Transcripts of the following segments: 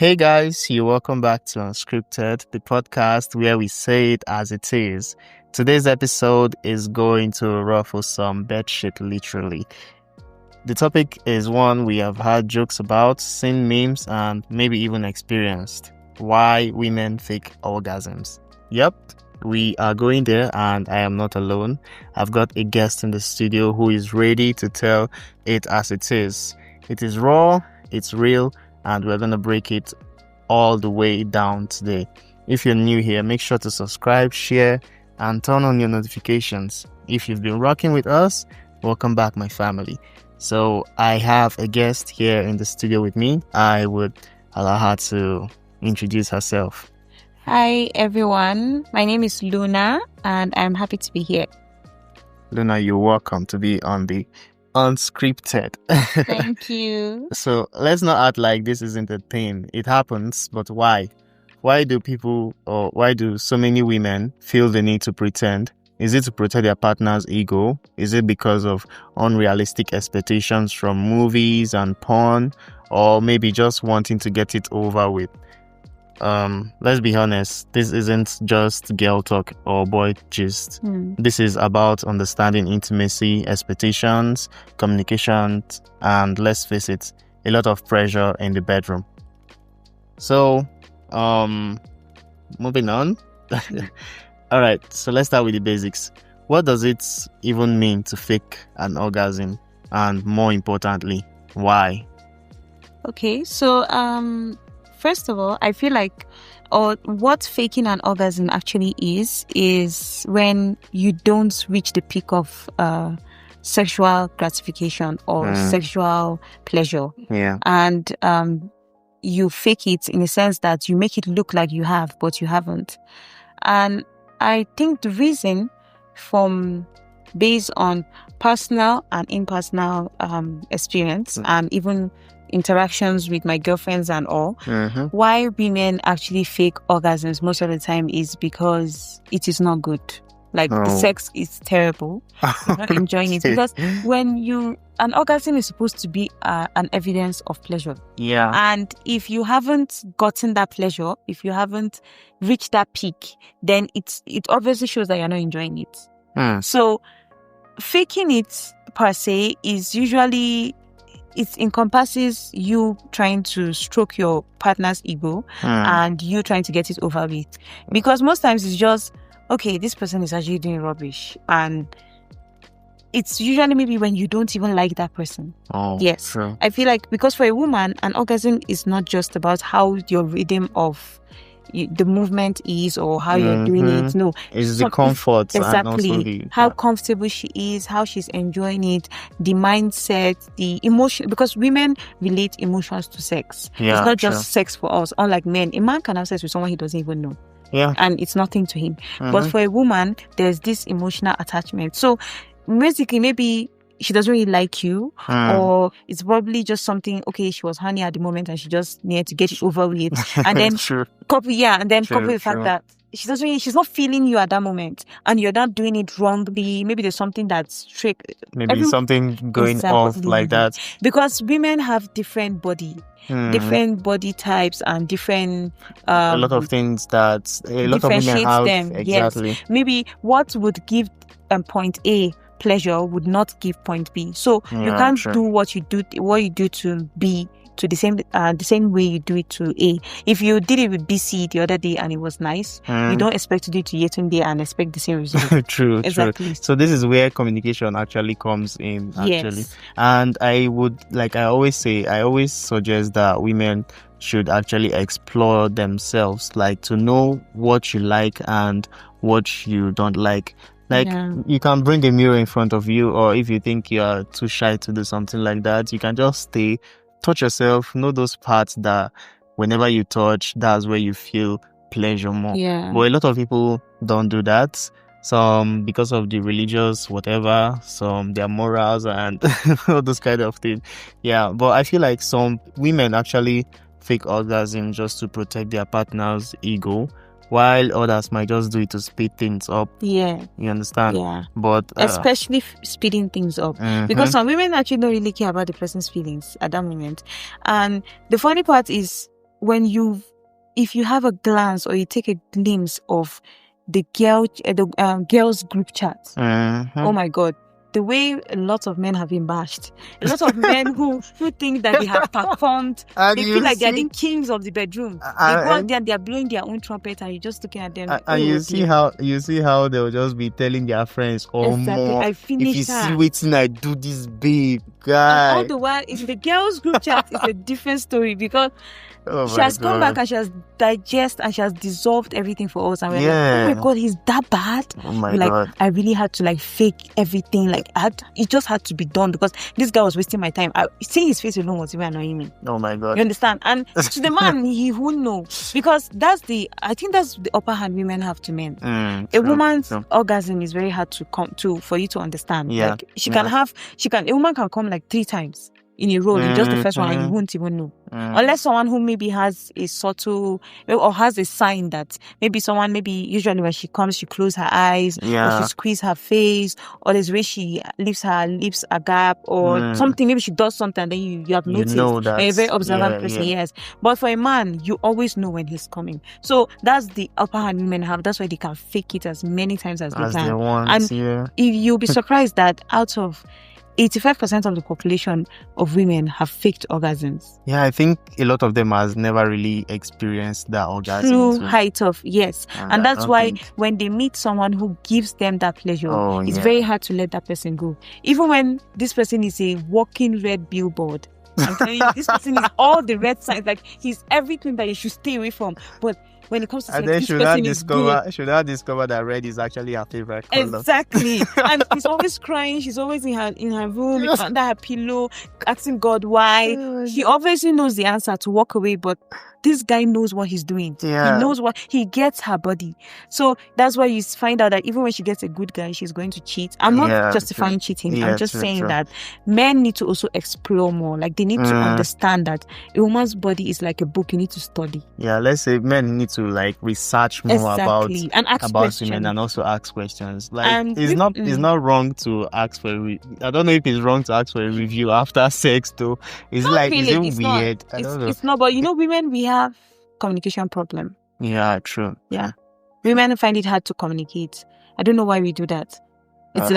Hey guys, you're welcome back to Unscripted, the podcast where we say it as it is. Today's episode is going to ruffle some bedsheet literally. The topic is one we have had jokes about, seen memes, and maybe even experienced. Why women fake orgasms. Yep, we are going there and I am not alone. I've got a guest in the studio who is ready to tell it as it is. It is raw, it's real, and we're going to break it all the way down today. If you're new here, make sure to subscribe, share, and turn on your notifications. If you've been rocking with us, welcome back, my family. So I have a guest here in the studio with me. I would allow her to introduce herself. Hi, everyone. My name is Luna, and I'm happy to be here. Luna, you're welcome to be on the Unscripted. Thank you. So let's not act like this isn't a thing. It happens, but why? Why do so many women feel the need to pretend? Is it to protect their partner's ego? Is it because of unrealistic expectations from movies and porn? Or maybe just wanting to get it over with? Let's be honest, this isn't just girl talk or boy gist. This is about understanding intimacy, expectations, communication, and let's face it, a lot of pressure in the bedroom. So, moving on. All right, so let's start with the basics. What does it even mean to fake an orgasm? And more importantly, why? Okay, so first of all, I feel like what faking an orgasm actually is when you don't reach the peak of sexual gratification or sexual pleasure. Yeah. And you fake it in the sense that you make it look like you have, but you haven't. And I think the reason based on personal and impersonal experience and even interactions with my girlfriends and all, why women actually fake orgasms most of the time is because it is not good. Like the sex is terrible. You're not enjoying it because an orgasm is supposed to be an evidence of pleasure. Yeah. And if you haven't gotten that pleasure, if you haven't reached that peak, then it obviously shows that you're not enjoying it. So faking it per se is usually, it encompasses you trying to stroke your partner's ego and you trying to get it over with. Because most times it's just, okay, this person is actually doing rubbish. And it's usually maybe when you don't even like that person. Oh, yes. True. I feel like because for a woman, an orgasm is not just about how your rhythm of the movement is or how you're doing it. No, it's the comfort. Exactly. And also how comfortable she is, how she's enjoying it, the mindset, the emotion, because women relate emotions to sex. Yeah, it's not just sex for us. Unlike men, a man can have sex with someone he doesn't even know. Yeah. And it's nothing to him. But for a woman, there's this emotional attachment. So basically, maybe she doesn't really like you, or it's probably just something, okay, she was horny at the moment and she just needed to get it over with. And then couple with the fact that she's not feeling you at that moment and you're not doing it wrongly. Maybe there's something that's trick. Maybe something going off like that. Because women have different body types and different a lot of things that a lot of women have. Them. Exactly. Yes. Maybe what would give point A pleasure would not give point B. So you can't do what you do to B to the same way you do it to A. If you did it with BC the other day and it was nice, you don't expect to do it to Yetunde and expect the same result. True. Exactly. So this is where communication actually comes in. Yes. And I always suggest that women should actually explore themselves, like to know what you like and what you don't like. Like, you can bring a mirror in front of you, or if you think you are too shy to do something like that, you can just touch yourself, know those parts that whenever you touch, that's where you feel pleasure more. Yeah. But a lot of people don't do that. Some because of the religious whatever, some their morals and all those kind of things. Yeah, but I feel like some women actually fake orgasm just to protect their partner's ego, while others might just do it to speed things up. Yeah. You understand? Yeah. But especially speeding things up. Because some women actually don't really care about the person's feelings at that moment. And the funny part is, if you have a glance or you take a glimpse of the girls group chat, oh my God, the way a lot of men have been bashed, a lot of men who think that they have performed, they feel like they're the kings of the bedroom. They go out there and they're blowing their own trumpet, and you're just looking at them. And you see how they'll just be telling their friends, exactly, I finished. If you see waiting, I do this, babe, guy. And all the while, in the girls group chat, it's a different story, because she has come back and she has digested and she has dissolved everything for us. And we're like, oh my God, he's that bad. Oh my God. I really had to fake everything. It just had to be done, because this guy was wasting my time. Seeing his face alone was even annoying me. Oh my God. You understand? And to the man, he won't know, because I think that's the upper hand women have to men. A woman's orgasm is very hard to come to, for you to understand. Yeah. A woman can come 3 times in a row, in just the first one, and you won't even know. Unless someone who maybe has a subtle, or has a sign that maybe usually when she comes, she closes her eyes, or she squeezes her face, or there's a way she leaves her lips a gap, or something, maybe she does something, and then you have noticed. You know that. And you're a very observant person, yes. But for a man, you always know when he's coming. So that's the upper hand women have. That's why they can fake it as many times as they can. They want, and you'll be surprised that out of 85% of the population of women have faked orgasms. Yeah, I think a lot of them has never really experienced that orgasm. True height of, yes. And that's why when they meet someone who gives them that pleasure, it's very hard to let that person go. Even when this person is a walking red billboard. I'm telling you, this person is all the red signs. He's everything that you should stay away from. But when it comes to sex, this person is good. Should I discover that red is actually her favorite color? Exactly. And she's always crying. She's always in her room, under her pillow, asking God why. She obviously knows the answer to walk away, but this guy knows what he's doing. Yeah. He knows he gets her body. So that's why you find out that even when she gets a good guy, she's going to cheat. I'm not justifying cheating. I'm just saying that men need to also explore more. They need to understand that a woman's body is like a book. You need to study. Yeah, let's say men need to research more about women, and also ask questions. It's not wrong to ask for I don't know if it's wrong to ask for a review after sex though. Is it weird? I don't know. It's not, but women, we have communication problem. Yeah, true. Yeah. Women find it hard to communicate. I don't know why we do that. It's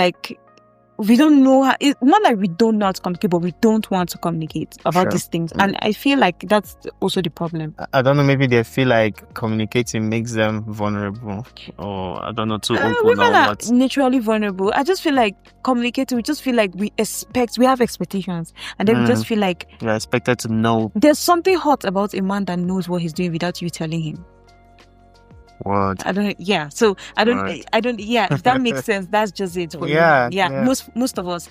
we don't know how, it's not like we don't know how to communicate, but we don't want to communicate about these things. And I feel like that's also the problem. I don't know, maybe they feel like communicating makes them vulnerable, or I don't know, too open. Women are naturally vulnerable. I just feel like communicating, we just feel like we have expectations, and then we just feel like you're expected to know. There's something hot about a man that knows what he's doing without you telling him. What? I don't. Yeah. So I don't. Yeah. If that makes sense, that's just it. For yeah. Most of us,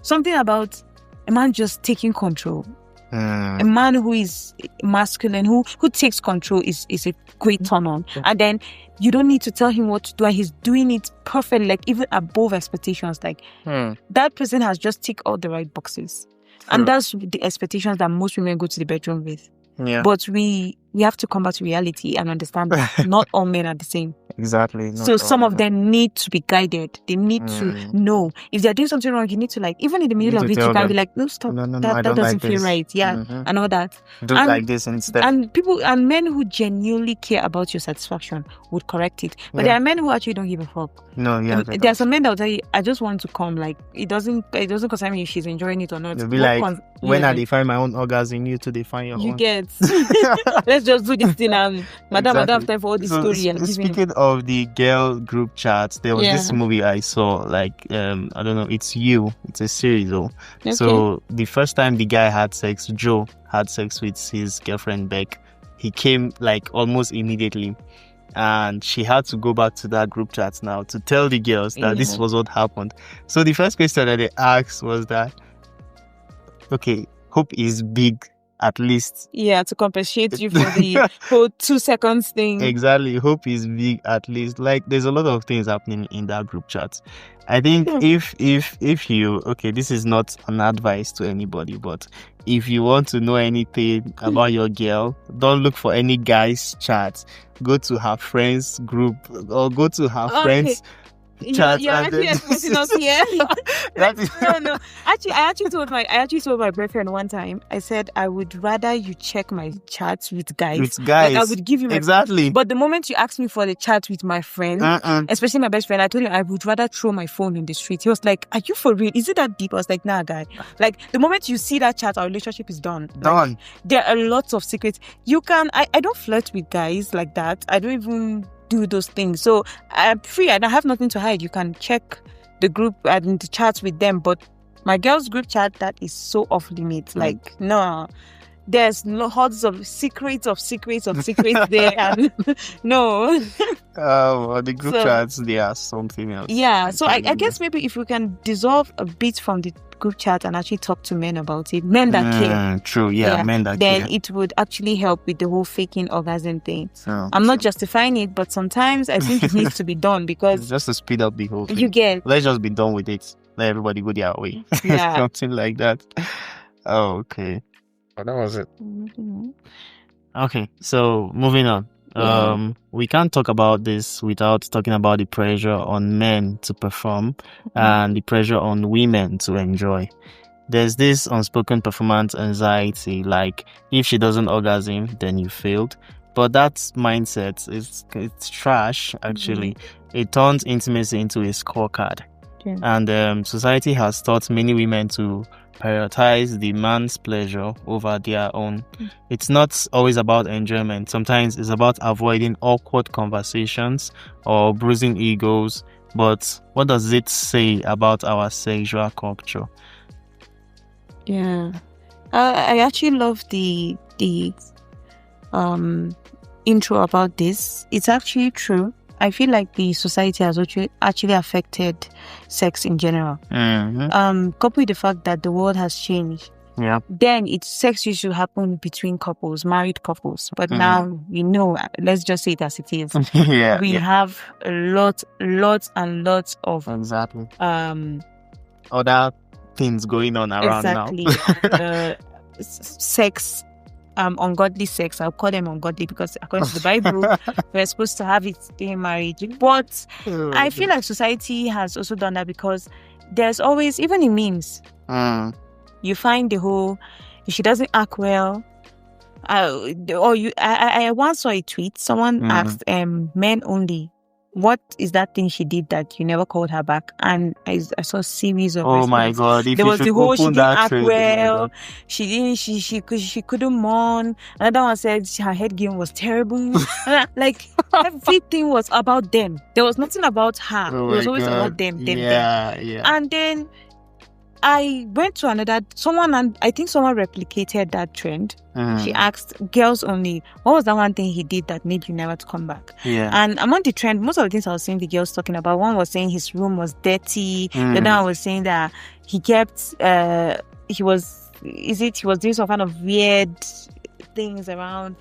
something about a man just taking control. A man who is masculine, who takes control is a great turn on. And then you don't need to tell him what to do, and he's doing it perfectly, even above expectations. That person has just ticked all the right boxes. And that's the expectations that most women go to the bedroom with. Yeah. But we have to come back to reality and understand that not all men are the same. Exactly. So some of them need to be guided. They need to know. If they're doing something wrong, you need to even in the middle of it, you can be like, no, stop. No, that doesn't feel right. Yeah. And all that. Do like this instead. And men who genuinely care about your satisfaction would correct it. But there are men who actually don't give a fuck. No, yeah. There are some men that will tell you, I just want to come. It doesn't concern me if she's enjoying it or not. They'll be when I define my own orgasm, you to define your own. You get. Let's just do this thing, and madam, I don't have time for all this story. Speaking of the girl group chats, there was this movie I saw, I don't know, it's a series though. Okay. So the first time the guy had sex, Joe had sex with his girlfriend Beck, he came almost immediately, and she had to go back to that group chat now to tell the girls that this was what happened. So the first question that they asked was that, okay, Hope is big at least. Yeah, to compensate you for the whole 2 seconds thing. Exactly. Hope is big at least. There's a lot of things happening in that group chat. I think if you, this is not an advice to anybody, but if you want to know anything about your girl, don't look for any guys chat. Go to her friends group or go to her friends chat. You're and actually then- exposing us here. That is- No. Actually, I actually told my boyfriend one time. I said I would rather you check my chats with guys. With guys. Like, I would give you my. Exactly. But the moment you asked me for the chat with my friend, especially my best friend, I told him I would rather throw my phone in the street. He was like, "Are you for real? Is it that deep?" I was like, "Nah, guy." Like, the moment you see that chat, our relationship is done. Done. Like, there are lots of secrets. You can. I don't flirt with guys like that. I don't even do those things. So I'm free. I don't have nothing to hide. You can check the group and the chats with them. But my girls' group chat, that is so off limits. Like, no. There's hordes of secrets there, and no. The group So- chats, they are something else. Yeah, so I can't guess maybe if we can dissolve a bit from the group chat and actually talk to men about it, men that care, True, yeah, men that then care. it would actually help with the whole faking orgasm thing. So, I'm not justifying it, but sometimes I think it needs to be done because just to speed up the whole thing. you get, Let's just be done with it. Let everybody go their way. Yeah. Something like that. Oh, okay. Oh, that was it. Okay, so moving on. Yeah. We can't talk about this without talking about the pressure on men to perform and the pressure on women to enjoy. There's this unspoken performance anxiety, like if she doesn't orgasm, then you failed. But that mindset it's trash. Actually, it turns intimacy into a scorecard, and society has taught many women to prioritize the man's pleasure over their own. It's not always about enjoyment. Sometimes it's about avoiding awkward conversations or bruising egos. But what does it say about our sexual culture? Yeah, I actually love the intro about this. It's actually true. I feel like the society has actually affected sex in general. Coupled with the fact that the world has changed. Yeah. Then sex used to happen between couples, married couples. But now, let's just say it as it is. Yeah. We have lots and lots of Exactly. Other things going on around now. Sex. Ungodly sex. I'll call them ungodly because according to the Bible, we're supposed to have it in marriage. But I feel like society has also done that because there's always, even in memes, you find the whole, if she doesn't act well, I once saw a tweet. Someone asked, men only, what is that thing she did that you never called her back? And I saw a series of oh my god! If there you was should the whole she open didn't that act thread, well. She didn't. She couldn't mourn. Another one said her head game was terrible. Like everything was about them. There was nothing about her. Oh It was my always God. about them. Yeah. And then I went to someone, and I think someone replicated that trend. She asked girls only, what was that one thing he did that made you never to come back? Yeah. And among the trend, most of the things I was seeing the girls talking about, one was saying his room was dirty. The other one was saying that he kept, he was doing some kind of weird things around.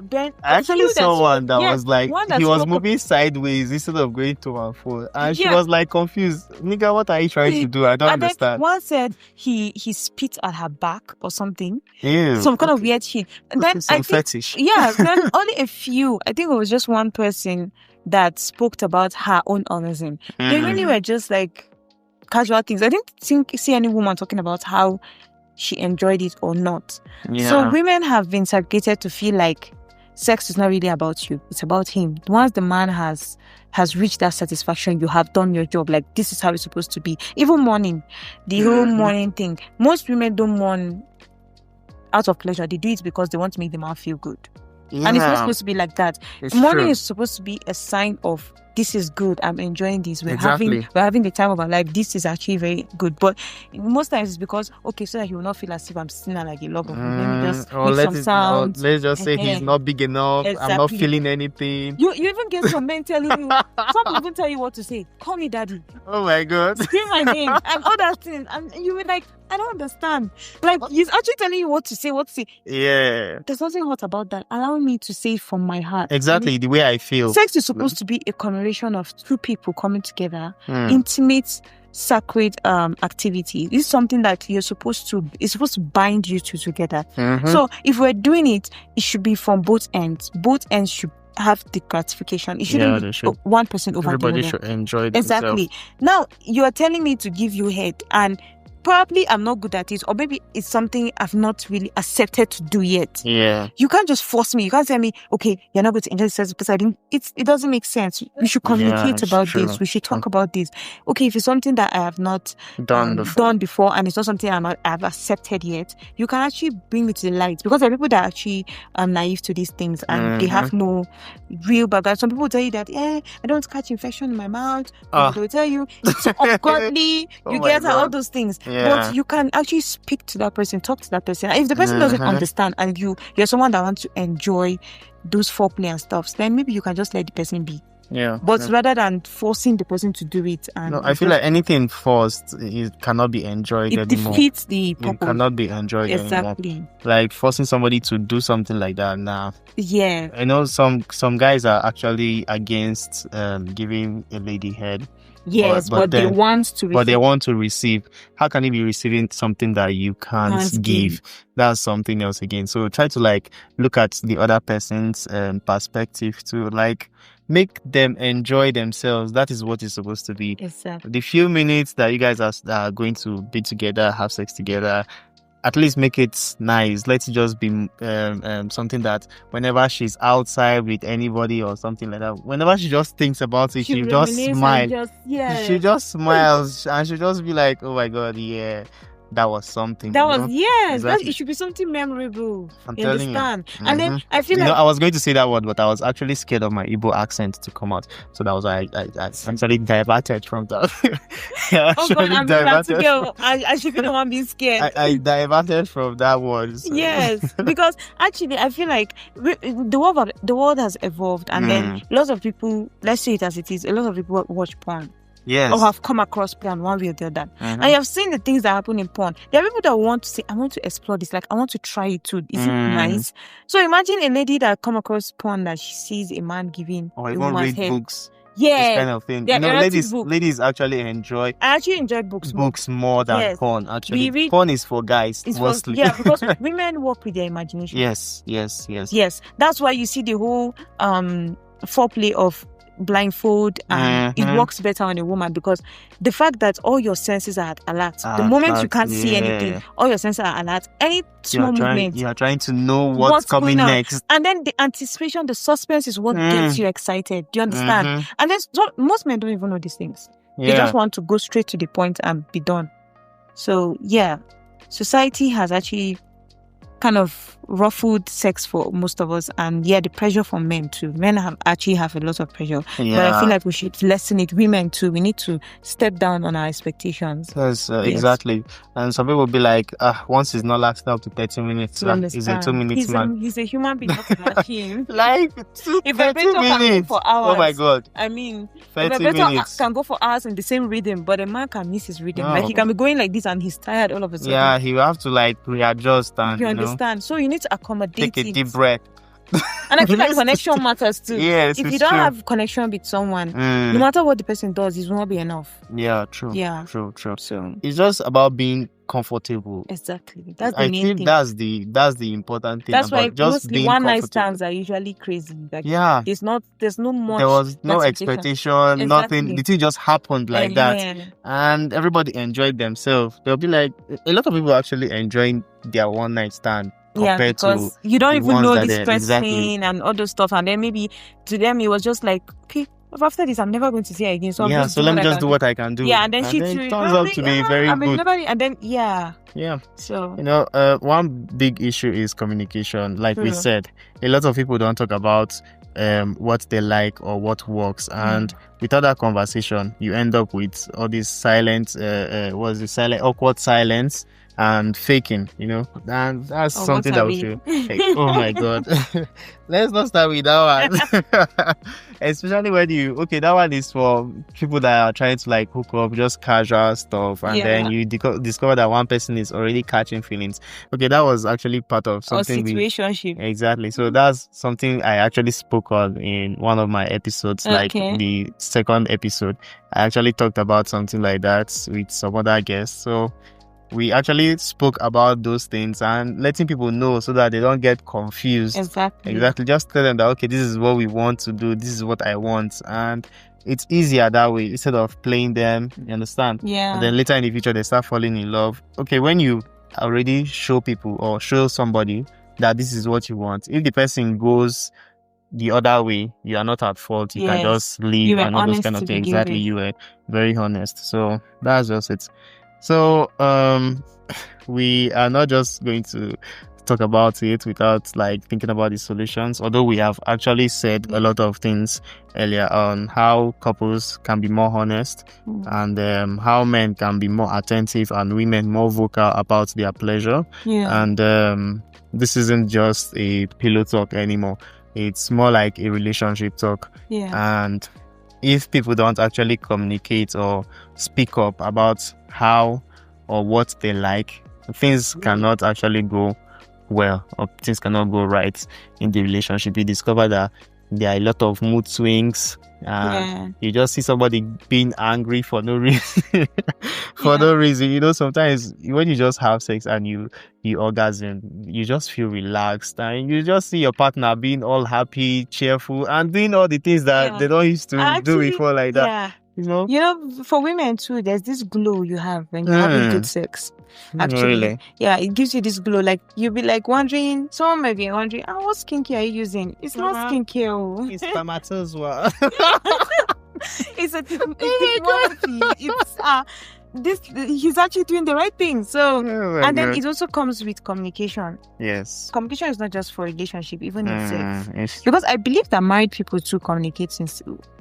Then I actually saw one that was like he was spoke moving sideways instead of going to and fro, and she Yeah. was like confused. Nigga, what are you trying to do? I don't and then understand. one said he spit at her back or something. Ew. Some kind of weird shit. And then Some I think, fetish. yeah, then only a few. I think it was just one person that spoke about her own orgasm. They really were just like casual things. I didn't see any woman talking about how she enjoyed it or not. Yeah. So women have been segregated to feel like sex is not really about you, it's about him. Once the man has reached that satisfaction, you have done your job. Like, this is how it's supposed to be. Even mourning, the whole mourning thing. Most women don't mourn out of pleasure. They do it because they want to make the man feel good. And it's not supposed to be like that. It's Mourning true. is supposed to be a sign of, this is good, I'm enjoying this. We're Exactly. having the time of our life. This is actually very good. But most times it's because, okay, so that he will not feel as if I'm sitting there like a log of wood. Let me just make some sounds. Let's just say he's not big enough. I'm not Exactly. feeling anything. You even get some men telling you, some people even tell you what to say. Call me daddy. Oh my god. Scream my name and all that thing. And you were like, I don't understand. Like, he's actually telling you what to say. Yeah. There's nothing hot about that. Allow me to say it from my heart. Exactly the way I feel. Sex is supposed to be a combination of two people coming together, Mm. intimate, sacred activity. This is something that it's supposed to bind you two together. Mhm. So if we're doing it, it should be from both ends. Both ends should have the gratification. It shouldn't be one person over the other. Everybody should enjoy it. Exactly. Now, you are telling me to give you head, and probably I'm not good at it, or maybe it's something I've not really accepted to do yet. Yeah. You can't just force me. You can't tell me, okay, you're not going to enjoy sex because it doesn't make sense. We should communicate about this. We should talk about this. Okay, if it's something that I have not done before, and it's not something I've accepted yet, you can actually bring me to the light, because there are people that are actually naive to these things, and they have no real background. Some people tell you that, I don't want to catch infection in my mouth. They will tell you it's ungodly. You get all those things. Yeah. But you can actually speak to that person, talk to that person. If the person doesn't understand, and you're someone that wants to enjoy those foreplay and stuff, then maybe you can just let the person be. Yeah. But rather than forcing the person to do it, and I feel like anything forced, it cannot be enjoyed anymore. It defeats the purpose. It cannot be enjoyed exactly. anymore. Like forcing somebody to do something like that now. Yeah. I know some guys are actually against giving a lady head. Yes, but they want to receive. But they want to receive. How can you be receiving something that you can't give? That's something else again. So try to like look at the other person's perspective to like make them enjoy themselves. That is what it's supposed to be. Exactly. The few minutes that you guys are going to be together, have sex together, at least make it nice. Let it just be something that whenever she's outside with anybody or something like that, whenever she just thinks about it, she just smiles. She just smiles and she just be like, oh my God, yeah, that was something. Exactly. It should be something memorable. I'm telling you. And then I feel I was going to say that word, but I was actually scared of my Igbo accent to come out. So that was why I actually diverted from that. I'm glad to go. I should be the one being scared. I diverted from that word. So. Yes, because actually I feel like the world has evolved, and then lots of people, let's say it as it is, a lot of people watch porn. Yes. Or have come across porn one way or the other. And you have seen the things that happen in porn. There are people that want to say, I want to explore this. Like, I want to try it too. Is it nice? So imagine a lady that come across porn that she sees a man giving or a even woman's read head. Books. Yeah. This kind of thing. Ladies actually enjoy. I actually enjoy books more than porn. Actually, porn is for guys mostly. Because women work with their imagination. Yes. That's why you see the whole foreplay of blindfold, and it works better on a woman, because the fact that all your senses are alert. The moment you can't see anything, all your senses are alert. Any small movement, you are trying to know what's coming next. And then the anticipation, the suspense is what gets you excited. Do you understand? And then most men don't even know these things. They just want to go straight to the point and be done. So yeah, society has actually kind of ruffled sex for most of us, and the pressure from men too. Men actually have a lot of pressure, but I feel like we should lessen it. Women too, we need to step down on our expectations. Yes, exactly. And some people will be like, once it's not lasting up to 30 minutes, he's a 2 minutes man. He's a human being, not a machine. Like 30 minutes. For hours. Oh my God. I mean, 30 minutes can go for hours in the same rhythm, but a man can miss his rhythm. Like he can be going like this and he's tired all of a sudden. Yeah, he will have to like readjust and you understand. So you need to accommodate. Take a deep breath. And I feel like connection matters too. Yes, if you don't have connection with someone, no matter what the person does, it will not be enough. Yeah, true. Yeah, true. So it's just about being comfortable. Exactly. That's the main thing. That's the important thing. That's why just mostly one night stands are usually crazy. Like, there's no much. There was no expectation, nothing. The thing just happened like that, and everybody enjoyed themselves. They'll be like, a lot of people actually enjoying their one night stand. Compared because to you don't even know this person exactly. and all those stuff, and then maybe to them it was just like, okay, after this I'm never going to see her again. So so let me just do what I can do. Yeah, and then she turns out to be very good. And then So one big issue is communication. Like we said, a lot of people don't talk about what they like or what works, and without that conversation, you end up with all this silent, awkward silence. And faking, and that's something that we should. Oh my God, let's not start with that one. Especially when that one is for people that are trying to like hook up, just casual stuff, and then you discover that one person is already catching feelings. Okay, that was actually part of something. Situationship. Exactly. So that's something I actually spoke on in one of my episodes, like the second episode. I actually talked about something like that with some other guests. So we actually spoke about those things and letting people know so that they don't get confused. Exactly. Just tell them that, okay, this is what we want to do, this is what I want, and it's easier that way instead of playing them, you understand? Yeah. And then later in the future they start falling in love. Okay, when you already show people or show somebody that this is what you want, if the person goes the other way, you are not at fault. You can just leave and all those kind of things. Exactly, you were very honest. So that's just it. So we are not just going to talk about it without like thinking about the solutions, although we have actually said a lot of things earlier on how couples can be more honest and how men can be more attentive and women more vocal about their pleasure. And this isn't just a pillow talk anymore. It's more like a relationship talk. And if people don't actually communicate or speak up about how or what they like, things cannot actually go well, or things cannot go right in the relationship. You discover that there are a lot of mood swings. You just see somebody being angry for no reason. No reason. You know, sometimes when you just have sex and you orgasm, you just feel relaxed and you just see your partner being all happy, cheerful, and doing all the things that they don't used to do before like that. You know, for women too, there's this glow you have when you're having good sex. Actually, it gives you this glow. Like you'll be like wondering, someone might be wondering, what skincare are you using? It's not skincare. It's spermatozoa. It's a technology. He's actually doing the right thing. So, then it also comes with communication. Yes. Communication is not just for relationship, even in sex. Because I believe that married people too communicate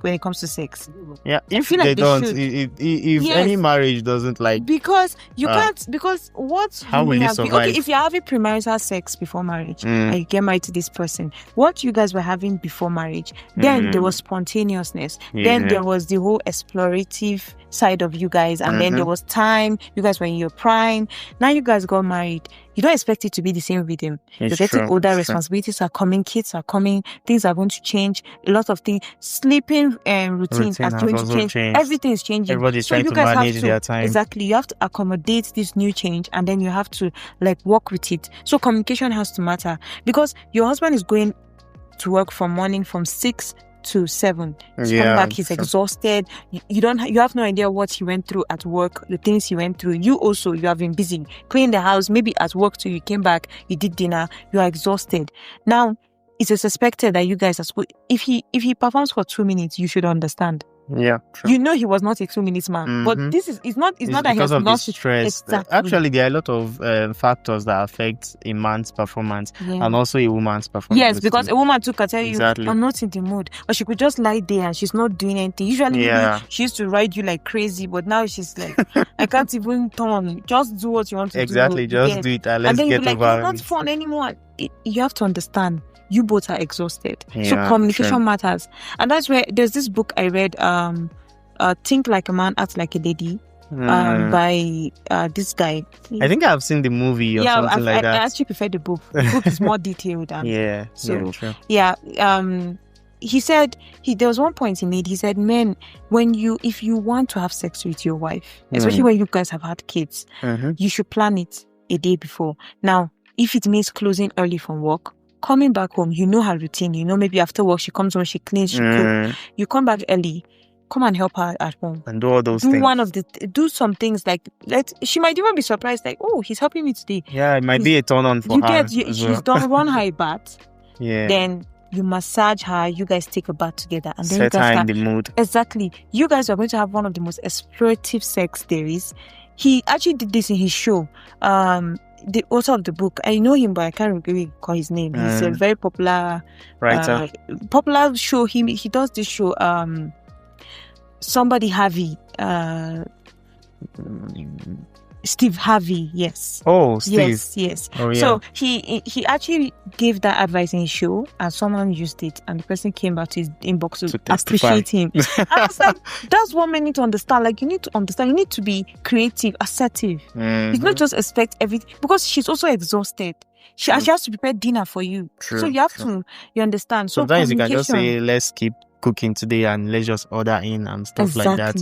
when it comes to sex. Yeah, if they don't, if any marriage doesn't like... Because you can't, because what... How will you survive? Okay, if you're having premarital sex before marriage, and you get married to this person, what you guys were having before marriage, then there was spontaneousness. Then there was the whole explorative side of you guys, and then there was time. You guys were in your prime. Now you guys got married. You don't expect it to be the same with him. You're getting older, responsibilities are coming, kids are coming, things are going to change. A lot of things, sleeping routines are going to change. Everything is changing. Everybody's trying to manage their time. Exactly. You have to accommodate this new change, and then you have to like work with it. So communication has to matter, because your husband is going to work from morning from 6 to 7. He's coming back, he's exhausted. You have no idea what he went through at work, the things he went through. You have been busy cleaning the house, maybe at work too. You came back, you did dinner, you are exhausted. Now it is expected that you guys if he performs for 2 minutes, you should understand. Yeah, you know he was not a 2 minutes man, but it's not that he has lost stress. Exactly. Actually, there are a lot of factors that affect a man's performance and also a woman's performance. Yes, because a woman too can tell you, I'm not in the mood, or she could just lie there and she's not doing anything. Usually, she used to ride you like crazy, but now she's like, I can't even turn. Just do what you want to do. Exactly, just do it and let's get over it. It's not fun anymore. You have to understand. You both are exhausted. So communication matters. And that's where there's this book I read, Think Like a Man, Act Like a Lady, by this guy. I think I've seen the movie or something like that. I actually prefer the book. The book is more detailed. He said, there was one point he made. He said, men, if you want to have sex with your wife, especially when you guys have had kids, you should plan it a day before. Now, if it means closing early from work, coming back home, you know her routine. You know, maybe after work, she comes home, she cleans, she cooks. You come back early, come and help her at home. And do all those things. Do some things like, she might even be surprised, like, oh, he's helping me today. Yeah, it might be a turn on for her. She's done, run her a bath. Then you massage her, you guys take a bath together. And then set her in the mood. Exactly. You guys are going to have one of the most explorative sex there is. He actually did this in his show. The author of the book, I know him, but I can't really call his name. He's a very popular writer. Popular show. He does this show. Somebody Harvey. Steve Harvey, yes. Oh, Steve. Yes. Oh, yeah. So he actually gave that advice in his show, and someone used it, and the person came back to his inbox to appreciate him. And I was like, that's what men need to understand. Like, you need to understand, you need to be creative, assertive. It's not just expect everything, because she's also exhausted. She has to prepare dinner for you. So you have to, you understand. So sometimes you can just say, let's keep cooking today and let's just order in and stuff like that.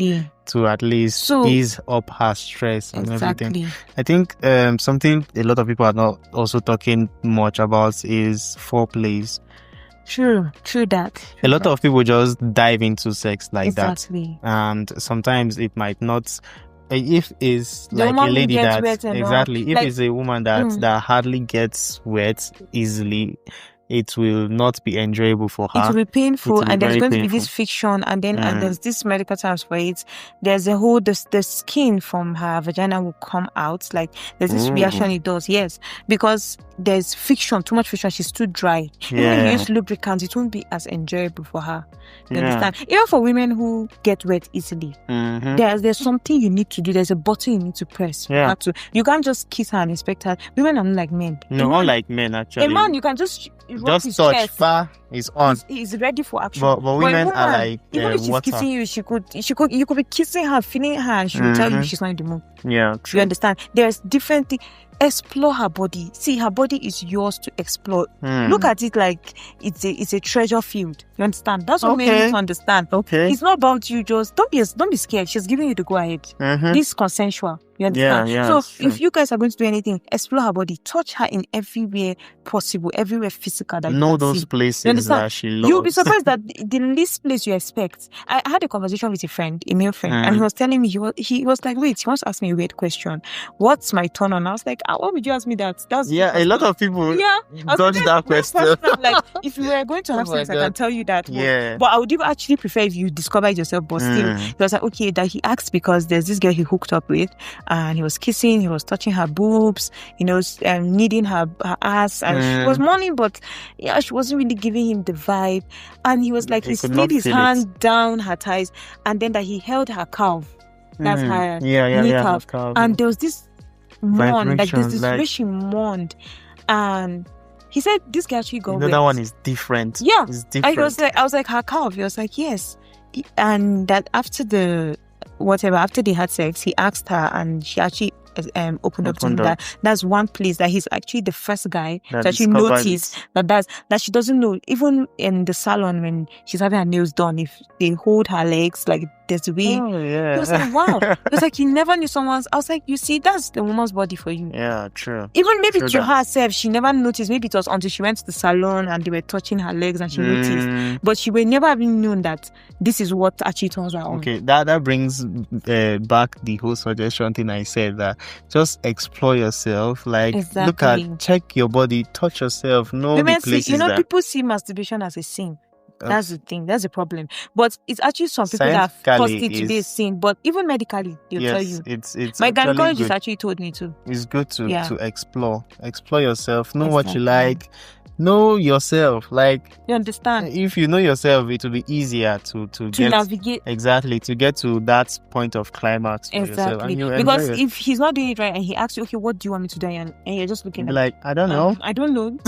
to at least So- ease up her stress and everything. Exactly. I think something a lot of people are not also talking much about is foreplays. True that. A lot of people just dive into sex like Exactly. that, and sometimes it might not. If it's The like a woman who lady gets that wet and all. exactly, if Like- it's a woman that hardly gets wet easily, it will not be enjoyable for her. It will be painful, It will be and there's very going to be painful. this friction, and then and Mm. there's this medical terms for it. There's a whole the skin from her vagina will come out, like there's this Ooh. reaction it does, yes, because there's friction, too much friction. She's too dry. Even when you Yeah. use lubricants, it won't be as enjoyable for her. You Yeah. understand? Even for women who get wet easily, Mhm. there's something you need to do. There's a button you need to press. for Yeah. her to, you can't just kiss her and expect her. Women are not like men. No, unlike men actually. A man, you can just rub his just touch, chest. bar is on. He's ready for action. But a women are woman, like even if she's water. kissing you, you could be kissing her, feeling her, and she will tell you Mhm. she's not in the mood. Yeah, You true. understand? There's different things. Explore her body. See, her body is yours to explore. Hmm. Look at it like it's a treasure field. You understand? That's what men Okay. need to understand. Okay. It's not about you. Just don't be scared. She's giving you the go ahead. Mhm. This is consensual. You understand? Yeah, So it's true. if you guys are going to do anything, explore her body, touch her in everywhere possible, everywhere physical that you Know can those see. places You understand? that she loves. You'll be surprised that the least place you expect. I had a conversation with a male friend, and he was telling me he was like, wait, he wants to ask me a weird question. What's my turn on? I was like, why would you ask me that? That's Yeah, a lot of people yeah. I was dodge like, that "That's question. personal." Like, if you were going to have Oh my sex, I can God. tell you that. Yeah. But I would even actually prefer if you discover it yourself. But still, Mm. he was like, okay, that he asked because there's this girl he hooked up with, and he was kissing, he was touching her boobs, kneading her ass, and she was moaning, but yeah, she wasn't really giving him the vibe. And he was like, He he could slid not his feel it. hand down her thighs, and then that he held her calf. That's her Yeah, knee yeah, calf. calf. And there was this moan, like there's this Vibration, way she moaned, and he said this guy actually got wet. that one is different. Yeah. It's different. I was like, her calf. He was like, yes. And that after they had sex, he asked her, and she actually opened up to him Opened up. that's one place that he's actually the first guy That to actually discovered notice that she doesn't know. Even in the salon when she's having her nails done, if they hold her legs, like there's a way. Oh, yeah. He was like, wow. He was like, he never knew someone's. I was like, you see, that's the woman's body for you. Yeah, true. Even maybe True to that. herself, she never noticed. Maybe it was until she went to the salon and they were touching her legs and she noticed. Mm, But she would never have known that this is what actually turns her on. okay, that brings back the whole suggestion thing I said, that just explore yourself. Like, look Exactly. at, check your body, touch yourself, know Women the places see, that. people see masturbation as a sin. That's the thing. That's the problem. But it's actually some people that have Scientifically forced it to be a is- sin. But even medically, they'll tell you. it's My actually gynecologist good. actually told me to. It's good to Yeah. explore yourself, know what you Exactly. like, know yourself. Like, You understand? if you know yourself, it will be easier to To get navigate. exactly to get to that point of climax for yourself, Exactly. and you Because enjoy it. if he's not doing it right and he asks you, okay, what do you want me to do? And you're just looking Be like, like, I don't know. I don't know.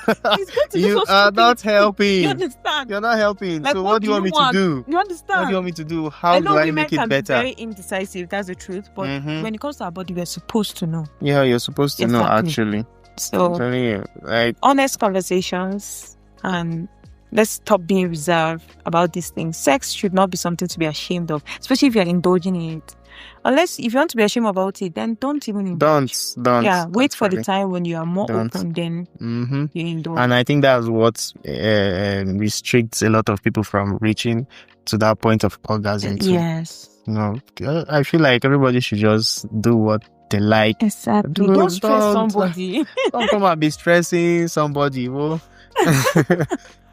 It's good to be You so are stupid. not helping. You understand? You're not helping. Like, So what do you want me to do? You understand? What do you want me to do? How I know do I women make it can be better? very indecisive. That's the truth. But Mhm. when it comes to our body, we're supposed to know. Yeah, you're supposed to know Exactly. actually. So I'm telling you, like, honest conversations, and let's stop being reserved about these things. Sex should not be something to be ashamed of, especially if you're indulging in it. Unless if you want to be ashamed about it, then don't even indulge. don't. Yeah, wait for the actually. time when you are more Don't. open, then Mhm. you indulge. And I think that's what restricts a lot of people from reaching to that point of orgasm too. Yes, You know, I feel like everybody should just do what they like. exactly. Dude, Don't stress don't. somebody. Don't come and be stressing somebody. Well,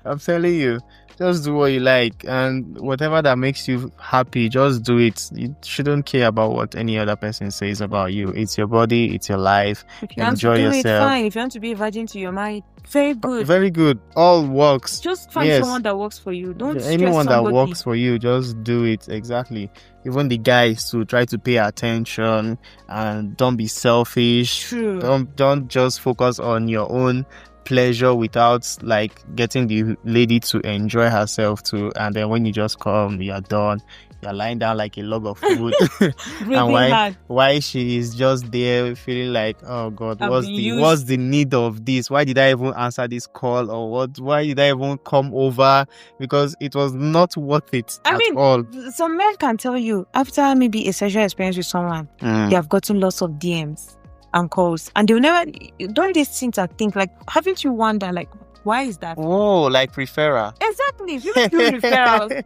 I'm telling you, just do what you like, and whatever that makes you happy, just do it. You shouldn't care about what any other person says about you. It's your body, it's your life. If you want Enjoy to do it, yourself. fine. If you want to be a virgin to your mind, very good. Very good. All works. Just find Yes. someone that works for you. Don't stress Anyone that somebody. works for you, just do it. Exactly. Even the guys to try to pay attention and don't be selfish. True. Don't just focus on your own pleasure without like getting the lady to enjoy herself too. And then when you just come, you're done. you're lying down like a log of wood. Breathing And hard. why she is just there feeling like, oh God, I've what's been the need of this? Why did I even answer this call, or why did I even come over? Because it was not worth it at all. Some men can tell you after maybe a sexual experience with someone, they have gotten lots of DMs and calls, and they'll never, don't they think like, haven't you wonder, like, why is that? Oh, like referral. Exactly. People do referrals.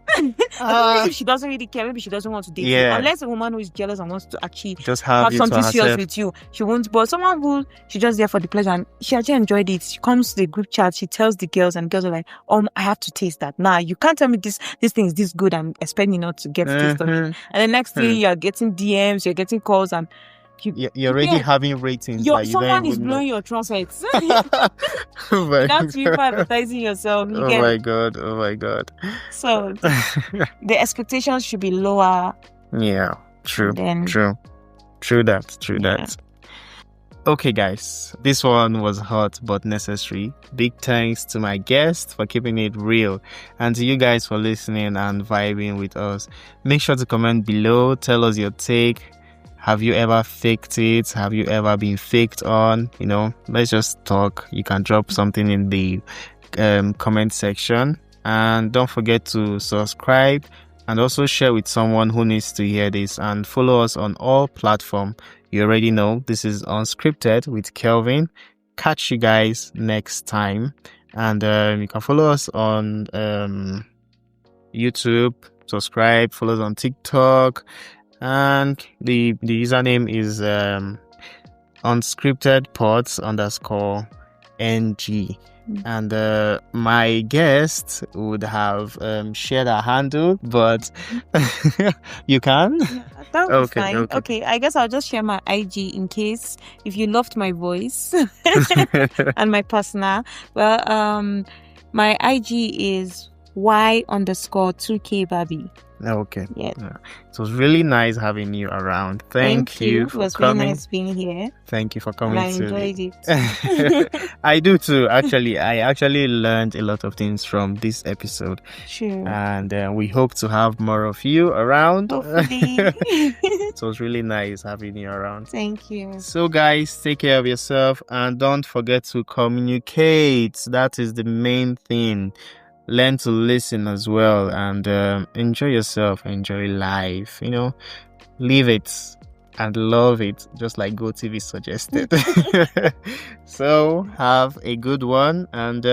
Maybe she doesn't really care. Maybe she doesn't want to date you. Unless a woman who is jealous and wants to actually just have something serious with you, she won't. But someone who she's just there for the pleasure and she actually enjoyed it. She comes to the group chat. She tells the girls, and girls are like, I have to taste that. Nah, you can't tell me this thing is this good. I'm expecting not to get to taste of it. And the next thing you're getting DMs, you're getting calls, and you're already having ratings. Someone is blowing your trumpets. Without you advertising yourself. Oh my God. So the expectations should be lower. Yeah, true that. Okay, guys, this one was hot but necessary. Big thanks to my guest for keeping it real, and to you guys for listening and vibing with us. Make sure to comment below, tell us your take. Have you ever faked it? Have you ever been faked on? Let's just talk. You can drop something in the comment section. And don't forget to subscribe and also share with someone who needs to hear this. And follow us on all platforms. You already know this is Unscripted with Kelvin. Catch you guys next time. And you can follow us on YouTube. Subscribe. Follow us on TikTok. And the username is unscriptedpods_ng. And my guest would have shared her handle, but you can? That would be fine. Okay, I guess I'll just share my IG in case if you loved my voice and my personal. Well, my IG is Y_2K Baby. Okay. Yeah. It was really nice having you around. Thank you for coming. It was really nice being here. Thank you for coming. And I enjoyed it. I do too. Actually, I actually learned a lot of things from this episode. Sure. And we hope to have more of you around. Hopefully. It was really nice having you around. Thank you. So guys, take care of yourself and don't forget to communicate. That is the main thing. Learn to listen as well, and enjoy yourself, enjoy life, live it and love it, just like GoTV suggested. So have a good one, and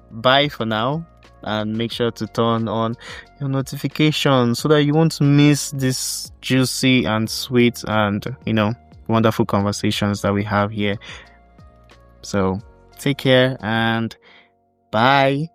bye for now, and make sure to turn on your notifications so that you won't miss this juicy and sweet and wonderful conversations that we have here. So take care and bye.